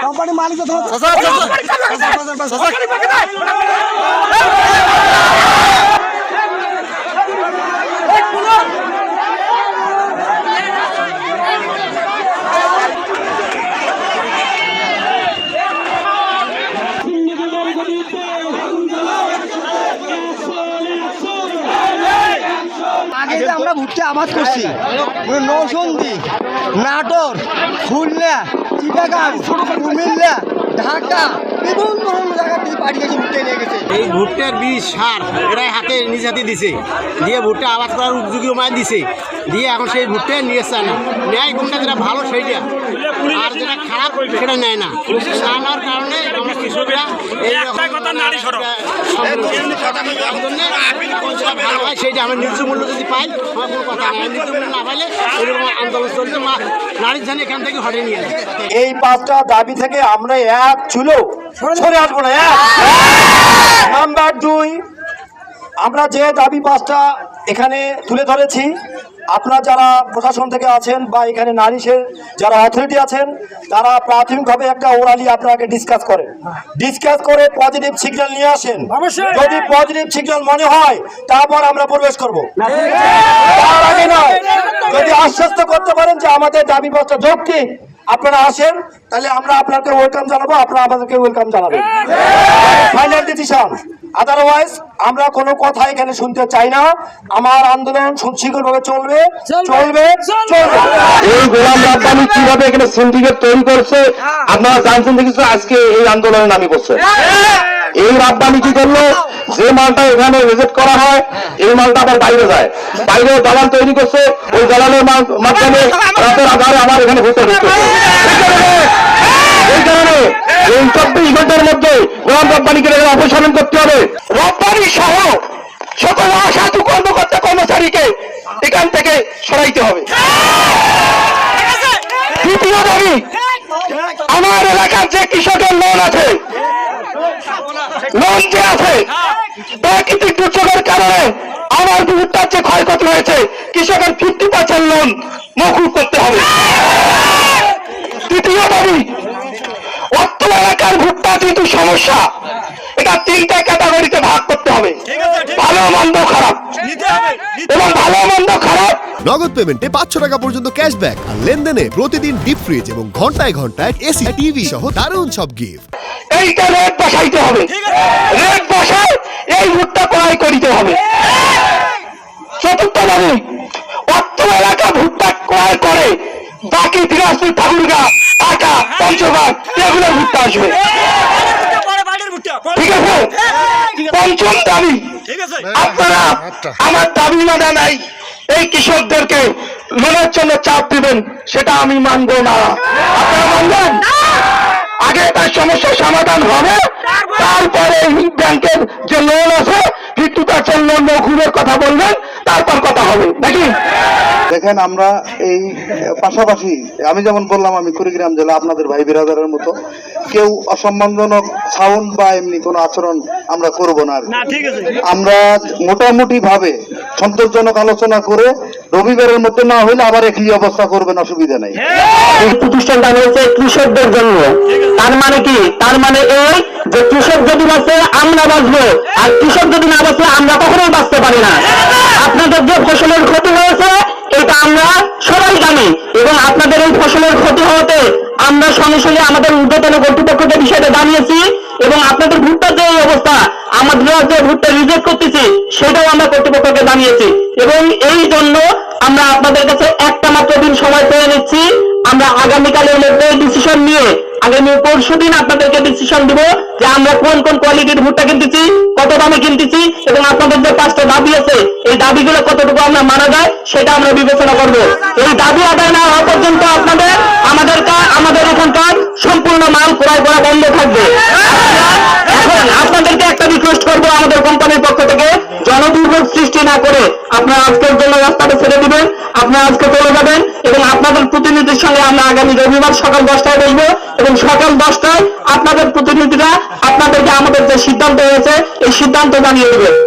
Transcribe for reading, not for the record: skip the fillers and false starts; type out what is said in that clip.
Company মালিক আগে যে আমরা ভুট্টা আবাদ করছি নৌসন্দি, নাটোর, খুলনা, চিটাগাং, কুমিল্লা, ঢাকা বিভিন্ন জায়গা থেকে পাড়ি গেছে ভুট্টা নিয়ে গেছে। এই ভুট্টার বীজ সার এরাই নিজ হাতে দিছে, দিয়ে ভুট্টা আবাদ করার উপযোগী মাছ দিছে, দিয়ে এখন সেই ভুট্টা নিয়ে আসছে না, নেয় কোনটা যেটা ভালো সেইটা, আর যেটা খারাপ সেটা নেয় না। নেওয়ার কারণে আমরা কৃষকরা ভালো হয় সেইটা আমরা ন্যায্য মূল্য যদি পাই আমার কোনো কথা নেই, ন্যায্য মূল্য না পাইলে এরকম আন্দোলন চলছে, নারীর ধান এখান থেকে হটে নিয়ে যায়। এই 5টা দাবি থেকে আমরা এক চুলো সরে আসবো না। নাম্বার 2, আমরা যে দাবি 5টা এখানে তুলে ধরেছি, আপনারা যারা প্রশাসন থেকে আছেন বা এখানে নারীশের যারা অথরিটি আছেন, তারা প্রাথমিকভাবে একটা ওরালি আপনাকে ডিসকাস করে পজিটিভ সিগন্যাল নিয়ে আসেন। যদি পজিটিভ সিগন্যাল মনে হয় তারপর আমরা প্রবেশ করবো, তার আগে নয়। যদি আশ্বস্ত করতে পারেন যে আমাদের দাবি 5টা যৌক্তিক, আপনারা আসেন, তাহলে আমরা আপনাকে ওয়েলকাম জানাবো, আপনারা আমাদেরকে ওয়েলকাম জানাবেন। Final decision. আদারওয়াইজ আমরা কোনো কথা এখানে শুনতে চাই না। আমার আন্দোলন সুশৃঙ্খলভাবে চলবে। এই গোলাম রাব্বানী কিভাবে এখানে সিন্ডিকেট তৈরি করছে আপনারা জানছেন দেখেছো, আজকে এই আন্দোলনে নামি পড়ছে। এই রাব্বানী কি করলো, যে মালটা এখানে রিজেক্ট করা হয় এই মালটা আবার বাইরে যায়, বাইরে দালাল তৈরি করছে, ওই দালালের মাধ্যমে রাতের আধারে আমার এখানে ভুট্টা ঢুকতেছে। এই কারণে এই 24 ঘন্টার মধ্যে গোলাম রাব্বানীকে অপসারণ করতে হবে। রাব্বানী সহ সকল অসাধু কর্মকর্তা কর্মচারীকে এখান থেকে সরাইতে হবে। দ্বিতীয় দাবি, আমার এলাকার যে কৃষকের লোন আছে, লোন যে আছে প্রাকৃতিক দুর্যোগের কারণে আমার ভুট্টার যে ক্ষয়ক্ষতি হয়েছে, কৃষকের 50% লোন মকুব করতে হবে। তৃতীয় দাবি, অর্থ এলাকার ভুট্টা যেহেতু সমস্যা, এটা 3টা ক্যাটাগরিতে ভাগ করতে হবে, ভালো মন্দ খারাপ, এবং ভালো মন্দ খারাপ। নগদ পেমেন্টে 500 টাকা পর্যন্ত ক্যাশব্যাক, আর লেনদেনে প্রতিদিন ডিপ ফ্রিজ এবং ঘন্টায় ঘন্টায় এসি, টিভি সহ দারুণ সব গিফট। এইটা রেট বসাইতে হবে, রেট বসায় এই ভুট্টা ক্রয় করিতে হবে। চতুর্থ দাবি, অর্থ এলাকা ভুট্টা ক্রয় করে বাকি দিনাজপুর, ঠাকুরগাঁ, ঢাকা, পঞ্চগড় এগুলো ভুট্টা আসবে, ঠিক আছে। পঞ্চম দাবি, আপনারা আমার দাবি মানা নাই, এই কৃষকদেরকে লোনের জন্য চাপ দিবেন, সেটা আমি মানব না। আপনারা মানবেন? আগে তার সমস্যার সমাধান হবে, তারপরে ব্যাংকের যে লোন আছে 50% লোন মকুবের কথা বলবেন, তারপর কথা হবে নাকি? দেখেন, আমরা এই পাশাপাশি আমি যেমন বললাম, আমি কুড়িগ্রাম জেলা আপনাদের ভাই বিরাদারের মতো কেউ অসম্মানজনক সাউন্ড বা এমনি কোনো আচরণ আমরা করব না। আমরা মোটামুটি ভাবে সন্তোষজনক আলোচনা করে রবিবারের মধ্যে না হইলে আবার একই অবস্থা করবেন, অসুবিধা নেই। এই প্রতিষ্ঠানটা হয়েছে কৃষকদের জন্য। তার মানে কি? তার মানে এই যে কৃষক যদি বাঁচে আমরা বাঁচবো, আর কৃষক যদি না বাঁচে আমরা কখনোই বাঁচতে পারি না। আপনাদের যে ফসলের ক্ষতি হয়েছে এটা আমরা সবাই জানি, এবং আপনাদের এই ফসলের ক্ষতি হওয়াতে আমরা সরাসরি আমাদের ঊর্ধ্বতন কর্তৃপক্ষকে বিষয়টা জানিয়েছি, এবং আপনাদের ভুট্টার যে অবস্থা, আমাদের যে ভুট্টা রিজেক্ট করতেছি সেটাও আমরা কর্তৃপক্ষকে জানিয়েছি। এবং এই জন্য আমরা আপনাদের কাছে একটা মাত্র দিন সময় পেয়ে নিচ্ছি। আমরা আগামীকালের মধ্যে ডিসিশন নিয়ে আগামী পরশুদিন আপনাদেরকে ডিসিশন দিব যে আমরা কোন কোন কোয়ালিটির ভুট্টা কিনতেছি, কত দামে কিনতেছি, এবং আপনাদের যে 5টা দাবি আছে এই দাবিগুলো কতটুকু আমরা মানা যায় সেটা আমরা বিবেচনা করব। এই দাবি আদায় না হওয়া পর্যন্ত আমাদের এখানকার সম্পূর্ণ মাল ক্রয় করা বন্ধ থাকবে। এখন আপনাদেরকে একটা রিকোয়েস্ট করবো, আমাদের কোম্পানির পক্ষ থেকে জনদুর্ভোগ সৃষ্টি না করে আপনারা আজকের জন্য রাস্তাটা ছেড়ে দিবেন, আপনারা আজকে চলে যাবেন, এবং আপনাদের প্রতিনিধির সঙ্গে আমরা আগামী রবিবার সকাল 10টায় বসবো, এবং সকাল 10টায় আপনাদের প্রতিনিধিরা আপনাদেরকে আমাদের যে সিদ্ধান্ত হয়েছে এই সিদ্ধান্ত জানিয়ে দেবে।